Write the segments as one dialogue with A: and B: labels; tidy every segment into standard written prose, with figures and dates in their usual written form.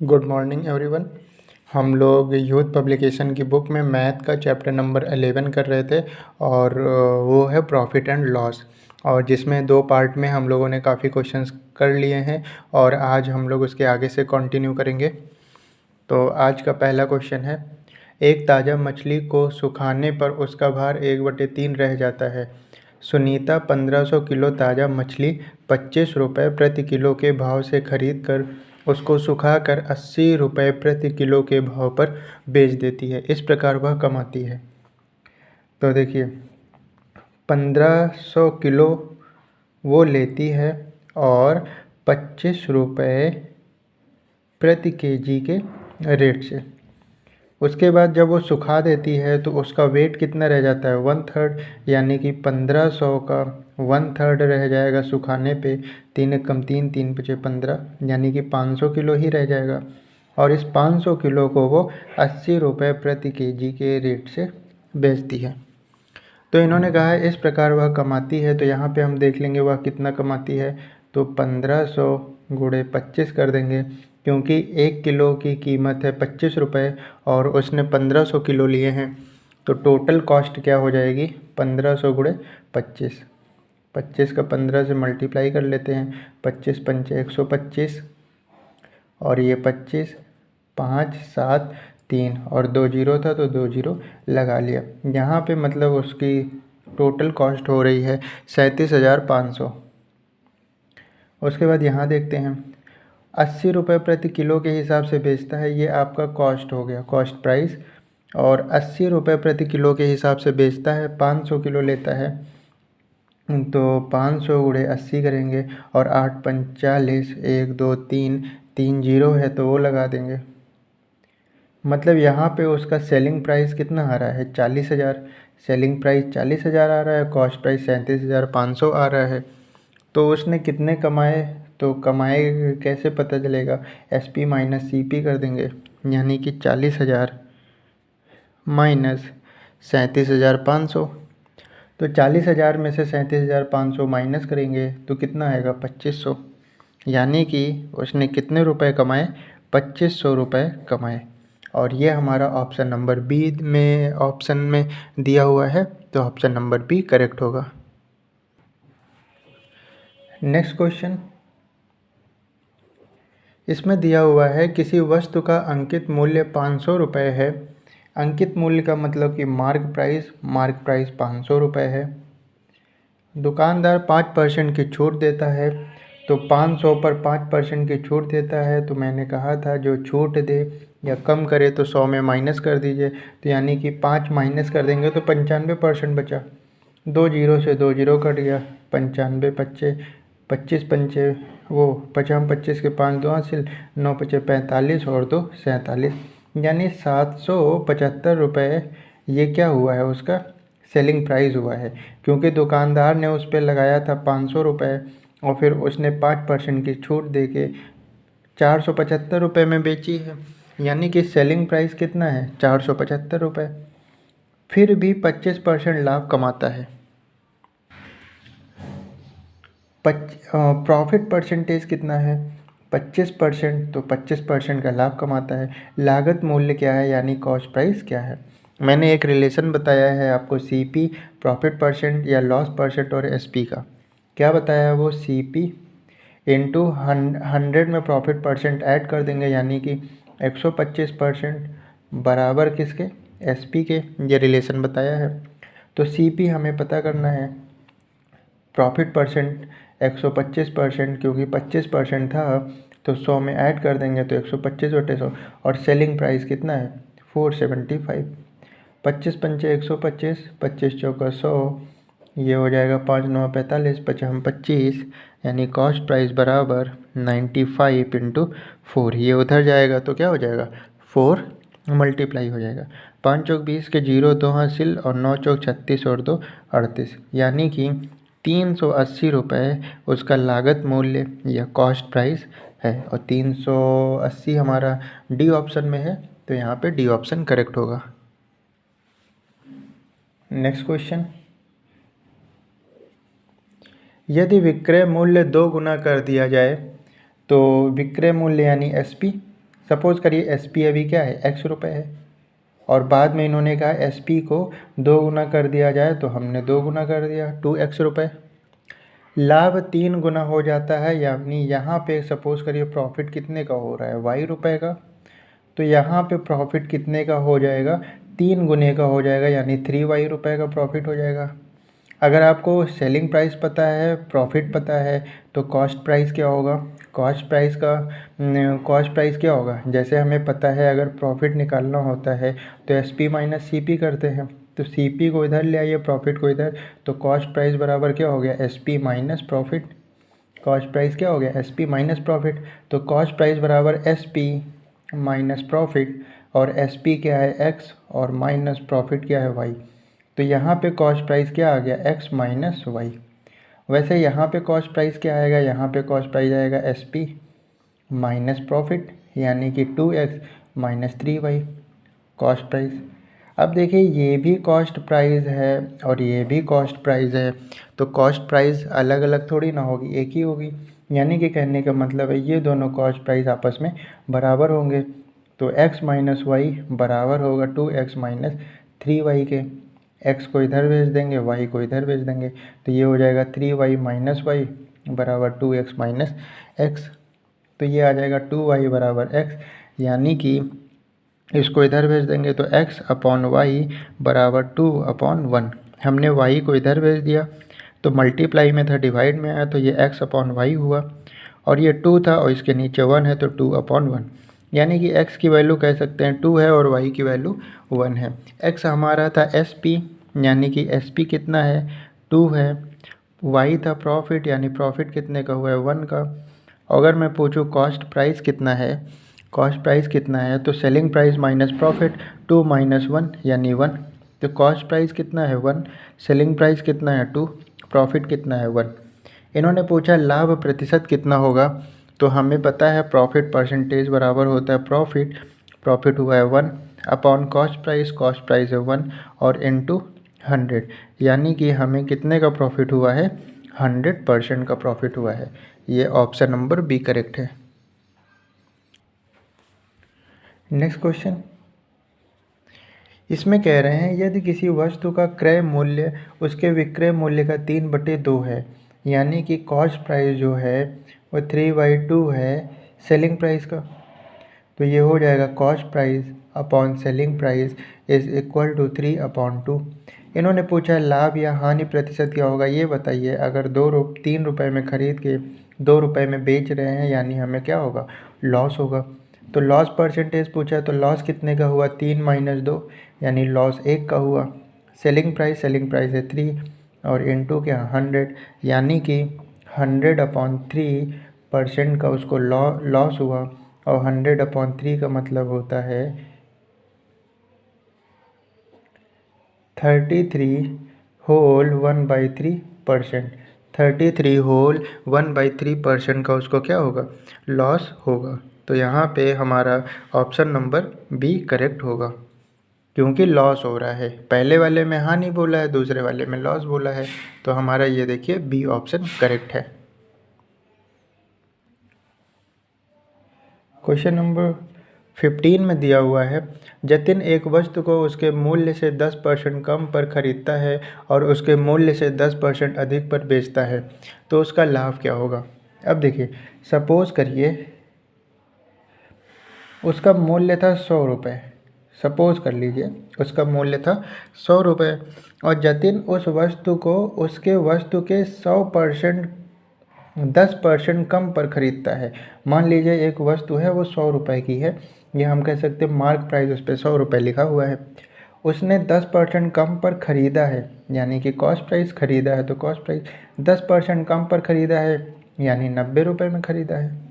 A: Good morning everyone. हम लोग youth publication की बुक में मैथ का चैप्टर नंबर 11 कर रहे थे और वो है प्रॉफिट एंड लॉस, और जिसमें 2 पार्ट में हम लोगों ने काफ़ी क्वेश्चंस कर लिए हैं और आज हम लोग उसके आगे से कंटिन्यू करेंगे। तो आज का पहला क्वेश्चन है, एक ताज़ा मछली को सुखाने पर उसका भार 1/3 रह जाता है। सुनीता 1500 किलो ताज़ा मछली 25 रुपये प्रति किलो के भाव से खरीद कर उसको सुखाकर 80 रुपये प्रति किलो के भाव पर बेच देती है। इस प्रकार वह कमाती है। तो देखिए, 1500 किलो वो लेती है और 25 रुपये प्रति केजी के रेट से। उसके बाद जब वो सुखा देती है तो उसका वेट कितना रह जाता है, 1/3, यानी कि 1500 का 1/3 रह जाएगा सुखाने पे। 3 कम 3, 3 पचे 15, यानी कि 500 किलो ही रह जाएगा। और इस 500 किलो को वो 80 रुपये प्रति केजी के रेट से बेचती है। तो इन्होंने कहा है इस प्रकार वह कमाती है। तो यहाँ पे हम देख लेंगे वह कितना कमाती है। तो 1500 गुणे 25 कर देंगे, क्योंकि 1 किलो की कीमत है 25 रुपये और उसने 1500 किलो लिए हैं। तो टोटल कॉस्ट क्या हो जाएगी, 1500 गुणे 25। 25 का 15 से मल्टीप्लाई कर लेते हैं। 25 पंचे 125 और ये 25, 5, 7, 3 और 2 जीरो था तो 2 जीरो लगा लिया। यहाँ पे मतलब उसकी टोटल कॉस्ट हो रही है 37,500। उसके बाद यहाँ देखते हैं, 80 रुपये प्रति किलो के हिसाब से बेचता है। ये आपका कॉस्ट हो गया, कॉस्ट प्राइस। और 80 रुपये प्रति किलो के हिसाब से बेचता है, 500 किलो लेता है। तो 500 गुणे 80 करेंगे और 8 पंच 40, 1 2 3, 3 जीरो है तो वो लगा देंगे। मतलब यहाँ पे उसका सेलिंग प्राइस कितना आ रहा है, 40,000। सेलिंग प्राइस 40,000 आ रहा है, कॉस्ट प्राइस 37,500 आ रहा है। तो उसने कितने कमाए, तो कमाए कैसे पता चलेगा, SP माइनस CP कर देंगे, यानी कि 40,000 माइनस 37,500। तो 40,000 में से 37,500 माइनस करेंगे तो कितना आएगा, 2500। यानी कि उसने कितने रुपए कमाए, 2500 रुपये कमाए। और ये हमारा ऑप्शन नंबर बी में ऑप्शन में दिया हुआ है, तो ऑप्शन नंबर बी करेक्ट होगा। नेक्स्ट क्वेश्चन, इसमें दिया हुआ है किसी वस्तु का अंकित मूल्य 500 रुपये है। अंकित मूल्य का मतलब कि मार्क प्राइस 500 रुपये है। दुकानदार 5% की छूट देता है। तो 500 पर 5% की छूट देता है, तो मैंने कहा था जो छूट दे या कम करे तो 100 में माइनस कर दीजिए। तो यानी कि 5 माइनस कर देंगे तो 95% बचा। 2 जीरो से 2 जीरो कट गया, 95 पच्चे 25 पंचे वो 50 25 के 5 दो हासिल, 9 पचे 45 और 2 47, यानी 775 रुपये ये क्या हुआ है, उसका सेलिंग प्राइस हुआ है। क्योंकि दुकानदार ने उस पर लगाया था 500 रुपये और फिर उसने 5% की छूट दे के 475 रुपये में बेची है। यानी कि सेलिंग प्राइस कितना है, 475 रुपये। फिर भी 25% लाभ कमाता है। प्रॉफिट परसेंटेज कितना है, 25%। तो 25% का लाभ कमाता है। लागत मूल्य क्या है, यानी कॉस्ट प्राइस क्या है। मैंने एक रिलेशन बताया है आपको, CP प्रॉफिट परसेंट या लॉस परसेंट और SP का। क्या बताया है वो, CP इंटू 100 में प्रॉफिट परसेंट ऐड कर देंगे, यानी कि 125% बराबर किसके, SP के। ये रिलेशन बताया है। तो CP हमें पता करना है, प्रॉफिट परसेंट 125%, क्योंकि 25% था तो 100 में ऐड कर देंगे तो 125/100। और सेलिंग प्राइस कितना है, 475। 25 पंचे 125, 25 चौका 100, ये हो जाएगा 5 9 45, 5 25, यानी कॉस्ट प्राइस बराबर 95 इंटू 4। ये उधर जाएगा तो क्या हो जाएगा, 4 मल्टीप्लाई हो जाएगा। 5 चौक 20 के जीरो 2 हासिल और 9 चौक 36 और 2 38, यानी कि 380 रुपये उसका लागत मूल्य या कॉस्ट प्राइस है। और 380 हमारा डी ऑप्शन में है, तो यहाँ पे डी ऑप्शन करेक्ट होगा। नेक्स्ट क्वेश्चन, यदि विक्रय मूल्य 2 गुना कर दिया जाए तो विक्रय मूल्य यानी SP सपोज़ करिए एस पी अभी क्या है, एक्स रुपये है, और बाद में इन्होंने कहा एस पी को 2 गुना कर दिया जाए, तो हमने 2 गुना कर दिया, 2x रुपये। लाभ 3 गुना हो जाता है, यानी यहाँ पे सपोज़ करिए प्रॉफिट कितने का हो रहा है, y रुपये का, तो यहाँ पे प्रॉफिट कितने का हो जाएगा, 3 गुने का हो जाएगा, यानी 3y रुपये का प्रॉफिट हो जाएगा। अगर आपको सेलिंग प्राइस पता है, प्रॉफिट पता है, तो कॉस्ट प्राइस क्या होगा, कॉस्ट प्राइस क्या होगा, जैसे हमें पता है अगर प्रॉफिट निकालना होता है तो S P minus C P करते हैं, तो सी पी को इधर ले आइए, प्रॉफिट को इधर, तो कॉस्ट प्राइस बराबर क्या हो गया, S P minus profit. Cost price क्या हो गया, एस पी माइनस प्रॉफिट, तो कॉस्ट प्राइस बराबर एस पी माइनस प्रॉफिट, और एस पी क्या है, एक्स, और माइनस प्रॉफिट क्या है, वाई। तो यहाँ पे कॉस्ट प्राइस क्या आ गया, एक्स माइनस वाई। वैसे यहाँ पे कॉस्ट प्राइस क्या आएगा, यहाँ पे कॉस्ट प्राइस आएगा एस पी माइनस प्रॉफिट, यानी कि 2x minus 3y cost price. अब देखिए ये भी कॉस्ट प्राइस है और ये भी कॉस्ट प्राइस है, तो कॉस्ट प्राइस अलग अलग थोड़ी ना होगी, एक ही होगी। यानी कि कहने का मतलब है ये दोनों कॉस्ट प्राइस आपस में बराबर होंगे, तो x माइनस वाई बराबर होगा 2x माइनस 3y के। x को इधर भेज देंगे, y को इधर भेज देंगे, तो ये हो जाएगा 3y माइनस वाई बराबर 2x माइनस एक्स। तो ये आ जाएगा 2y बराबर x, यानी कि इसको इधर भेज देंगे तो x अपॉन वाई बराबर 2/1। हमने y को इधर भेज दिया तो मल्टीप्लाई में था, डिवाइड में आया, तो ये x अपॉन वाई हुआ, और ये 2 था और इसके नीचे 1 है, तो 2/1। यानी कि x की वैल्यू कह सकते हैं 2 है और y की वैल्यू 1 है। x हमारा था एस पी, यानी कि एस पी कितना है, 2 है। y था प्रॉफिट, यानी प्रॉफिट कितने का हुआ है, 1 का। अगर मैं पूछूँ कॉस्ट प्राइस कितना है, कॉस्ट प्राइस कितना है, तो selling price minus profit, 2 minus 1 यानी 1। तो कॉस्ट प्राइस कितना है, 1, सेलिंग प्राइस कितना है, 2, प्रॉफिट कितना है, 1। इन्होंने पूछा लाभ प्रतिशत कितना होगा, तो हमें पता है प्रॉफिट परसेंटेज बराबर होता है प्रॉफिट, प्रॉफिट हुआ है 1 अपॉन कॉस्ट प्राइस है 1 और इनटू 100, यानी कि हमें कितने का प्रॉफिट हुआ है, 100% का प्रॉफिट हुआ है। ये ऑप्शन नंबर बी करेक्ट है। नेक्स्ट क्वेश्चन, इसमें कह रहे हैं यदि किसी वस्तु का क्रय मूल्य उसके विक्रय मूल्य का 3/2 है, यानी कि कॉस्ट प्राइस जो है वो 3/2 है सेलिंग प्राइस का, तो ये हो जाएगा cost price upon selling price is equal to 3/2। इन्होंने पूछा लाभ या हानि प्रतिशत क्या होगा, ये बताइए। अगर 3 रुपये में ख़रीद के 2 रुपये में बेच रहे हैं, यानी हमें क्या होगा, लॉस होगा। तो लॉस परसेंटेज पूछा है, तो लॉस कितने का हुआ, 3 माइनस 2, यानी लॉस 1 का हुआ। सेलिंग प्राइस है 3 और इनटू क्या 100, यानी कि 100/3% का उसको लॉस हुआ, और 100/3 का मतलब होता है 33 होल 1/3%। 33 होल 1/3% का उसको क्या होगा, लॉस होगा। तो यहाँ पे हमारा ऑप्शन नंबर बी करेक्ट होगा, क्योंकि लॉस हो रहा है। पहले वाले में हानि बोला है, दूसरे वाले में लॉस बोला है, तो हमारा ये देखिए बी ऑप्शन करेक्ट है। क्वेश्चन नंबर 15 में दिया हुआ है, जतिन एक वस्तु को उसके मूल्य से 10% कम पर खरीदता है और उसके मूल्य से 10% अधिक पर बेचता है, तो उसका लाभ क्या होगा। अब देखिए, सपोज़ करिए उसका मूल्य था 100 रुपये, सपोज़ कर लीजिए उसका मूल्य था 100 रुपये, और जतिन उस वस्तु को उसके वस्तु के 10% कम पर ख़रीदता है। मान लीजिए एक वस्तु है वो 100 रुपये की है, या हम कह सकते हैं मार्क प्राइस उस पर 100 रुपये लिखा हुआ है। उसने 10% कम पर ख़रीदा है, यानी कि कॉस्ट प्राइस, ख़रीदा है तो कॉस्ट प्राइस, 10% कम पर ख़रीदा है यानी 90 रुपये में ख़रीदा है,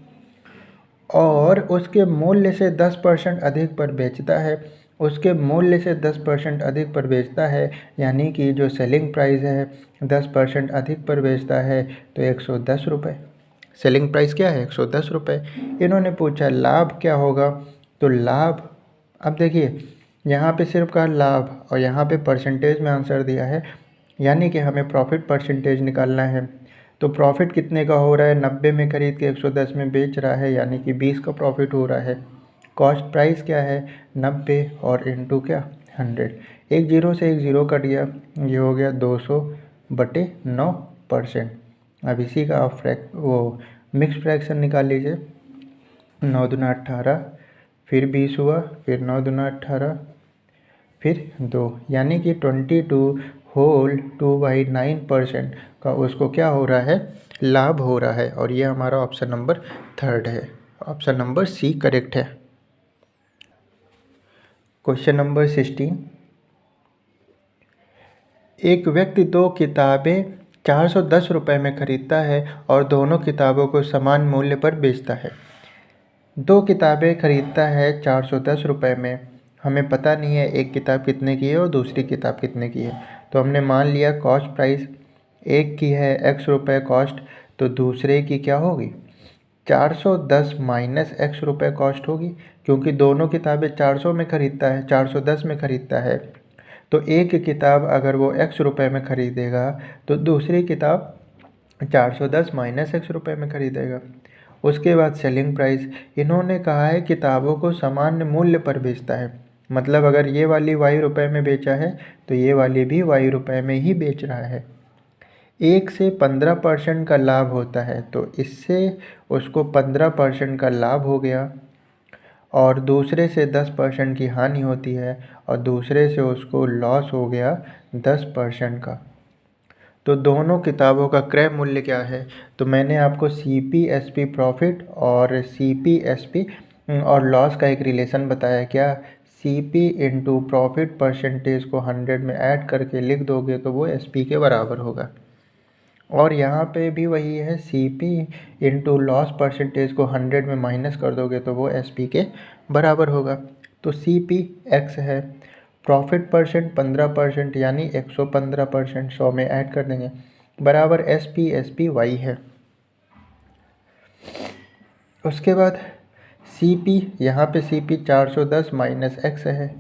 A: और उसके मूल्य से 10% अधिक पर बेचता है, उसके मूल्य से 10% अधिक पर बेचता है, यानी कि जो सेलिंग प्राइस है 10% अधिक पर बेचता है, तो 110 रुपये। सेलिंग प्राइस क्या है, 110 रुपये। इन्होंने पूछा लाभ क्या होगा, तो लाभ, अब देखिए यहाँ पे सिर्फ कहा लाभ और यहाँ पे परसेंटेज में आंसर दिया है, यानी कि हमें प्रॉफिट परसेंटेज निकालना है। तो प्रॉफिट कितने का हो रहा है, 90 में खरीद के 110 में बेच रहा है, यानी कि 20 का प्रॉफिट हो रहा है। कॉस्ट प्राइस क्या है 90 और इंटू क्या 100। एक जीरो से एक ज़ीरो कट गया, ये हो गया 200/9%। अब इसी का आप वो मिक्स फ्रैक्शन निकाल लीजिए। 9 दूना 18, फिर 20 हुआ, फिर 9 दूना 18, फिर 2, यानी कि 22/9% का उसको क्या हो रहा है, लाभ हो रहा है। और ये हमारा ऑप्शन नंबर 3 है, ऑप्शन नंबर सी करेक्ट है। क्वेश्चन नंबर 16, एक व्यक्ति 2 किताबें 410 रुपये में खरीदता है और दोनों किताबों को समान मूल्य पर बेचता है। 2 किताबें खरीदता है 410 रुपये में, हमें पता नहीं है एक किताब कितने की है और दूसरी किताब कितने की है। तो हमने मान लिया कॉस्ट प्राइस एक की है x रुपये कॉस्ट, तो दूसरे की क्या होगी 410 माइनस x रुपये कॉस्ट होगी, क्योंकि दोनों किताबें 400 में ख़रीदता है, 410 में ख़रीदता है। तो एक किताब अगर वो x रुपये में ख़रीदेगा तो दूसरी किताब 410 माइनस x रुपये में ख़रीदेगा। उसके बाद सेलिंग प्राइस, इन्होंने कहा है किताबों को सामान्य मूल्य पर बेचता है, मतलब अगर ये वाली y रुपये में बेचा है तो ये वाली भी y रुपये में ही बेच रहा है। 1 से 15% का लाभ होता है, तो इससे उसको 15% का लाभ हो गया, और दूसरे से 10% की हानि होती है, और दूसरे से उसको लॉस हो गया 10% का। तो दोनों किताबों का क्रय मूल्य क्या है, तो मैंने आपको CPSP प्रॉफिट और CPSP और लॉस का एक रिलेशन बताया। क्या CP इंटू प्रॉफिट परसेंटेज को 100 में ऐड करके लिख दोगे तो वो SP के बराबर होगा। और यहाँ पे भी वही है, CP इंटू लॉस परसेंटेज को 100 में माइनस कर दोगे तो वो SP के बराबर होगा। तो CP X है, प्रॉफिट परसेंट 15% यानी 115%, 100 में ऐड कर देंगे, बराबर SP Y है। उसके बाद CP, यहाँ पे CP 410 माइनस X है,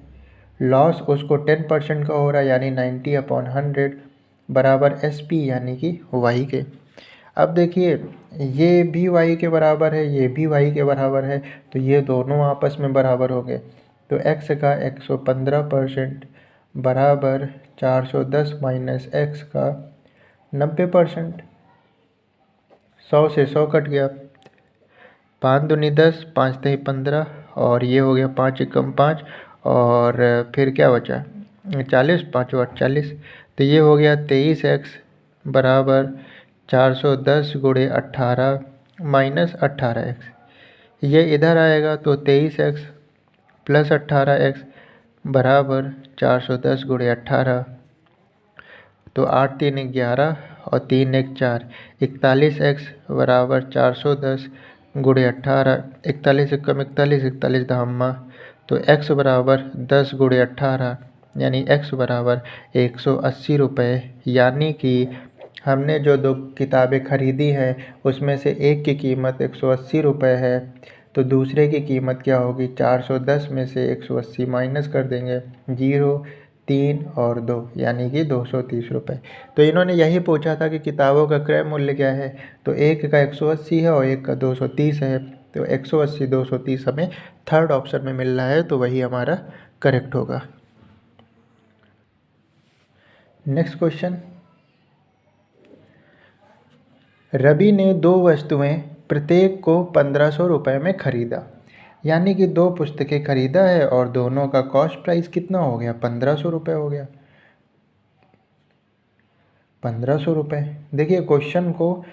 A: लॉस उसको 10% का हो रहा है यानी 90/100, बराबर SP यानी कि Y के। अब देखिए ये भी Y के बराबर है, ये भी Y के बराबर है, तो ये दोनों आपस में बराबर हो गए। तो X का 115% बराबर 410 माइनस X का 90%। 100 से 100 कट गया, 5 दूनी 10, 5 दही 15, और ये हो गया 5 एकम 5, और फिर क्या बचा 40, 5 8 40, तो ये हो गया 23x बराबर 410 गुणे 18 माइनस 18x। ये इधर आएगा तो 23x प्लस 18x बराबर 410 गुणे 18, तो 8 3 11 और 3 1 4, 41x बराबर 410 गुणे 18, 41 एकम 41, 41 धामा, तो x बराबर 10 गुणे 18 यानी x बराबर 180 रुपये। यानी कि हमने जो 2 किताबें ख़रीदी हैं उसमें से एक की कीमत 180 रुपये है, तो दूसरे की कीमत क्या होगी 410 में से 180 माइनस कर देंगे, 0 3 और 2 यानी कि 230 रुपये। तो इन्होंने यही पूछा था कि किताबों का क्रय मूल्य क्या है, तो एक का 180 है और एक का 230 है, तो 180 230 हमें थर्ड ऑप्शन में मिल रहा है, तो वही हमारा करेक्ट होगा। नेक्स्ट क्वेश्चन, रवि ने 2 वस्तुएं प्रत्येक को 1500 रुपये में ख़रीदा, यानी कि 2 पुस्तकें ख़रीदा है और दोनों का कॉस्ट प्राइस कितना हो गया 1500 रुपये हो गया। 1500 रुपये, देखिए क्वेश्चन को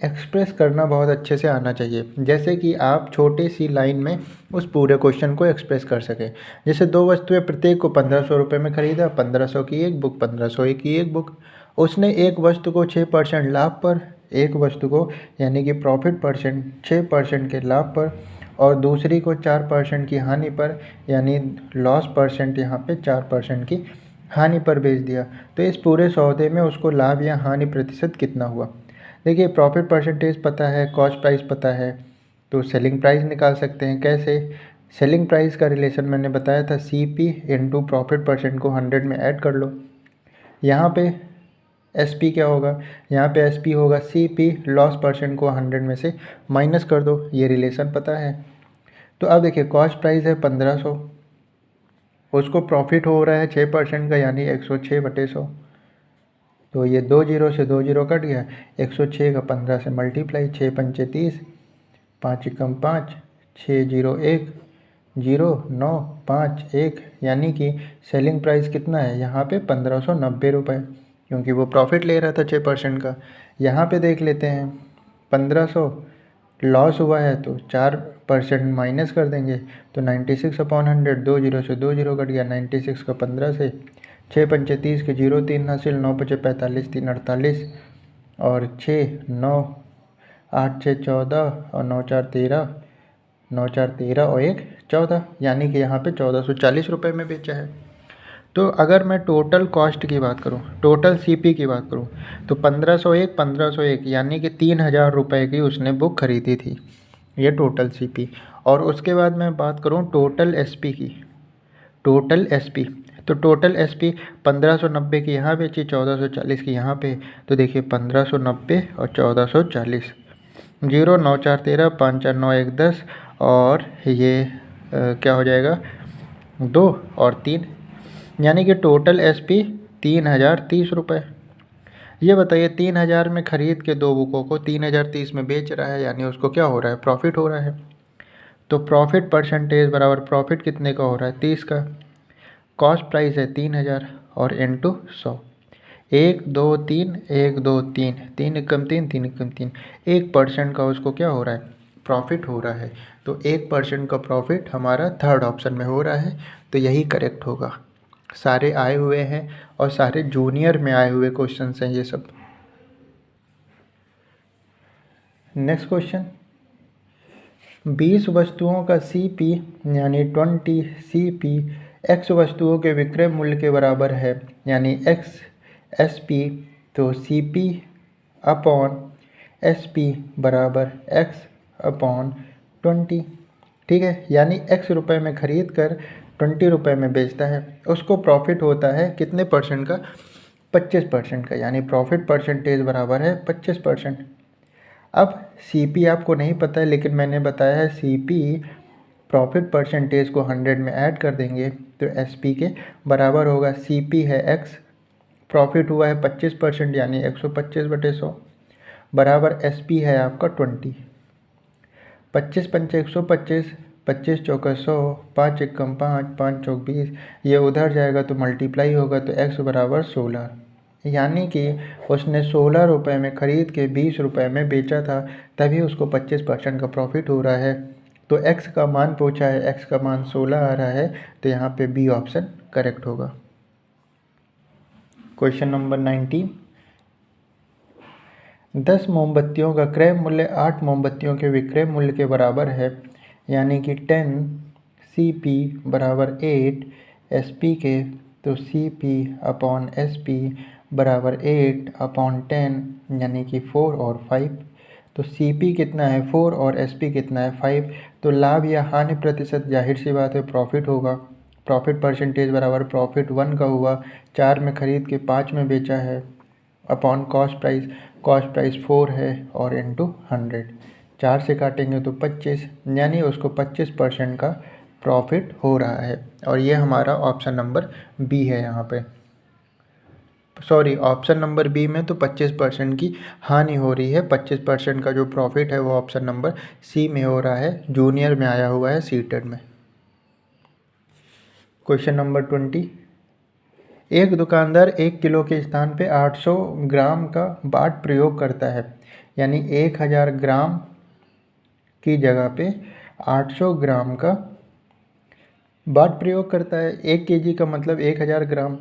A: एक्सप्रेस करना बहुत अच्छे से आना चाहिए, जैसे कि आप छोटी सी लाइन में उस पूरे क्वेश्चन को एक्सप्रेस कर सकें। जैसे 2 वस्तुएं प्रत्येक को 1500 रुपये में ख़रीदा, 1500 की एक बुक, 1500 की एक बुक। उसने एक वस्तु को 6% लाभ पर, एक वस्तु को यानी कि प्रॉफिट परसेंट 6% के लाभ पर, और दूसरी को 4% की हानि पर, यानी लॉस परसेंट यहाँ पे 4% की हानि पर बेच दिया। तो इस पूरे सौदे में उसको लाभ या हानि प्रतिशत कितना हुआ। देखिए प्रॉफिट परसेंटेज पता है, कॉस्ट प्राइस पता है, तो सेलिंग प्राइस निकाल सकते हैं। कैसे, सेलिंग प्राइस का रिलेशन मैंने बताया था, CP इंटू प्रॉफिट परसेंट को 100 में ऐड कर लो। यहाँ पे SP क्या होगा, यहाँ पे SP होगा CP लॉस परसेंट को 100 में से माइनस कर दो, ये रिलेशन पता है। तो अब देखिए कॉस्ट प्राइस है 1500, उसको प्रॉफिट हो रहा है 6% का यानी 106/100। तो ये 2 जीरो से 2 जीरो कट गया, 106 का 15 से मल्टीप्लाई, 6×5 = 30, 5 एकम 5, 601 0 9 5 1, यानी कि सेलिंग प्राइस कितना है यहाँ पे 1590 रुपये, क्योंकि वो प्रॉफिट ले रहा था 6% का। यहाँ पे देख लेते हैं 1500 लॉस हुआ है तो 4% माइनस कर देंगे, तो 96/100, 2 जीरो से 2 जीरो कट गया, 96 का 15 से, 6×5 = 30 के 0 3 हासिल, 9×5 = 45, 3 48, और 6 9 8 6 14 और 9 4 13, 9 4 13 और 1 14, यानी कि यहाँ पे 1440 रुपये में बेचा है। तो अगर मैं टोटल कॉस्ट की बात करूँ, टोटल सीपी की बात करूँ, तो 1501 यानी कि 3000 रुपये की उसने बुक खरीदी थी, ये टोटल सीपी। और उसके बाद मैं बात करूँ टोटल एसपी की, टोटल एसपी, तो टोटल एसपी 1590 की यहाँ बेची, 1440 की यहाँ पे। तो देखिए 1590 और 1440, 0 9 4 13, 5 4 9 1 10, और ये क्या हो जाएगा 2 और 3, यानी कि टोटल एसपी 3030 रुपये। ये बताइए 3000 में ख़रीद के 2 बुकों को 3030 में बेच रहा है, यानी उसको क्या हो रहा है, प्रॉफिट हो रहा है। तो प्रॉफिट परसेंटेज बराबर प्रॉफिट कितने का हो रहा है, 30 का। कॉस्ट प्राइस है 3000 और इंटू 100, 1 2 3 1 2 3, 3 एकम 3, 3 एकम 3, 1% का उसको क्या हो रहा है, प्रॉफिट हो रहा है। तो 1% का प्रॉफिट हमारा थर्ड ऑप्शन में हो रहा है, तो यही करेक्ट होगा। सारे आए हुए हैं और सारे जूनियर में आए हुए क्वेश्चन हैं ये सब। नेक्स्ट क्वेश्चन, 20 वस्तुओं का सीपी यानी 20 सीपी एक्स वस्तुओं के विक्रय मूल्य के बराबर है, यानी एक्स एसपी, तो सीपी अपॉन एसपी बराबर एक्स अपॉन 20। ठीक है, यानी एक्स रुपये में ख़रीद कर 20 रुपये में बेचता है, उसको प्रॉफिट होता है कितने परसेंट का, 25% का, यानी प्रॉफिट परसेंटेज बराबर है 25%। अब सीपी आपको नहीं पता है, लेकिन मैंने बताया है सीपी प्रॉफिट परसेंटेज को 100 में ऐड कर देंगे तो एसपी के बराबर होगा। सीपी है एक्स, प्रॉफिट हुआ है 25% यानी 125/100, बराबर एसपी है आपका 20। 25 पंचे 125, 25 चौका 100, 5 एकम 5, 5 चौक 20, ये उधर जाएगा तो मल्टीप्लाई होगा, तो एक्स बराबर 16, यानी कि उसने 16 रुपये में ख़रीद के 20 रुपये में बेचा था, तभी उसको 25% का प्रॉफिट हो रहा है। तो x का मान पूछा है, x का मान 16 आ रहा है, तो यहाँ पे बी ऑप्शन करेक्ट होगा। क्वेश्चन नंबर 19, 10 मोमबत्तियों का क्रय मूल्य 8 मोमबत्तियों के विक्रय मूल्य के बराबर है, यानी कि 10 CP बराबर 8 SP के, तो CP अपॉन SP बराबर 8/10, यानी कि 4 और 5। तो CP कितना है 4 और SP कितना है 5। तो लाभ या हानि प्रतिशत जाहिर सी बात है प्रॉफिट होगा, प्रॉफिट परसेंटेज बराबर प्रॉफिट 1 का हुआ, 4 में ख़रीद के 5 में बेचा है, upon cost price, cost price 4 है और इंटू 100, 4 से काटेंगे तो 25, यानी उसको 25% का प्रॉफिट हो रहा है। और ये हमारा ऑप्शन नंबर बी है यहाँ पे, सॉरी ऑप्शन नंबर बी में तो 25% की हानि हो रही है, 25% का जो प्रॉफिट है वो ऑप्शन नंबर सी में हो रहा है, जूनियर में आया हुआ है सीटेड में। क्वेश्चन नंबर 20, एक दुकानदार 1 किलो के स्थान पे 800 ग्राम का बाट प्रयोग करता है, यानी 1000 ग्राम की जगह पे 800 ग्राम का बाट प्रयोग करता है। 1 kg का मतलब 1000 ग्राम।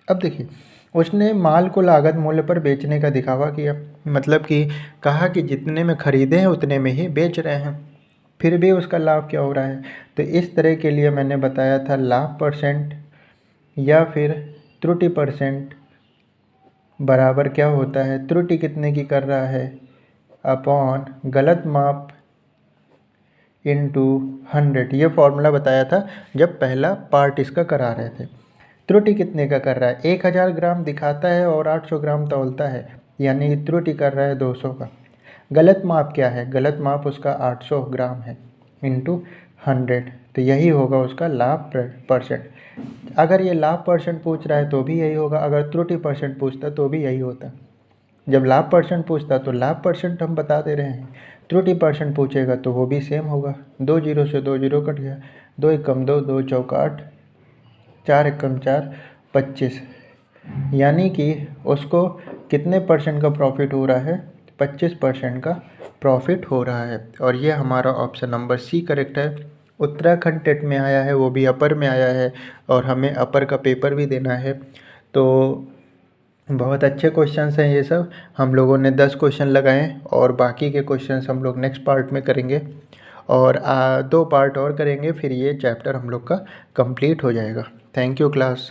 A: अब देखिए उसने माल को लागत मूल्य पर बेचने का दिखावा किया, मतलब कि कहा कि जितने में ख़रीदे हैं उतने में ही बेच रहे हैं, फिर भी उसका लाभ क्या हो रहा है। तो इस तरह के लिए मैंने बताया था लाभ परसेंट या फिर त्रुटि परसेंट बराबर क्या होता है, त्रुटि कितने की कर रहा है अपॉन गलत माप इंटू 100। ये फॉर्मूला बताया था जब पहला पार्ट इसका करा रहे थे। त्रुटि कितने का कर रहा है, 1000 ग्राम दिखाता है और 800 ग्राम तौलता है, यानी त्रुटि कर रहा है 200 का। गलत माप क्या है, गलत माप उसका 800 ग्राम है, इंटू 100, तो यही होगा उसका लाभ परसेंट। अगर ये लाभ परसेंट पूछ रहा है तो भी यही होगा, अगर त्रुटि परसेंट पूछता तो भी यही होता। जब लाभ परसेंट पूछता तो लाभ परसेंट हम बता दे रहे हैं, त्रुटि परसेंट पूछेगा तो वो भी सेम होगा। 2 जीरो से 2 जीरो कट गया, 2 एकम 2, 2 चौका 8, 4 एकम 4, 25, यानी कि उसको कितने परसेंट का प्रॉफिट हो रहा है, 25% का प्रॉफिट हो रहा है। और ये हमारा ऑप्शन नंबर सी करेक्ट है। उत्तराखंड टेट में आया है, वो भी अपर में आया है, और हमें अपर का पेपर भी देना है। तो बहुत अच्छे क्वेश्चंस हैं ये सब। हम लोगों ने 10 क्वेश्चन लगाए और बाकी के क्वेश्चंस हम लोग नेक्स्ट पार्ट में करेंगे, और 2 पार्ट और करेंगे, फिर ये चैप्टर हम लोग का कंप्लीट हो जाएगा। Thank you class.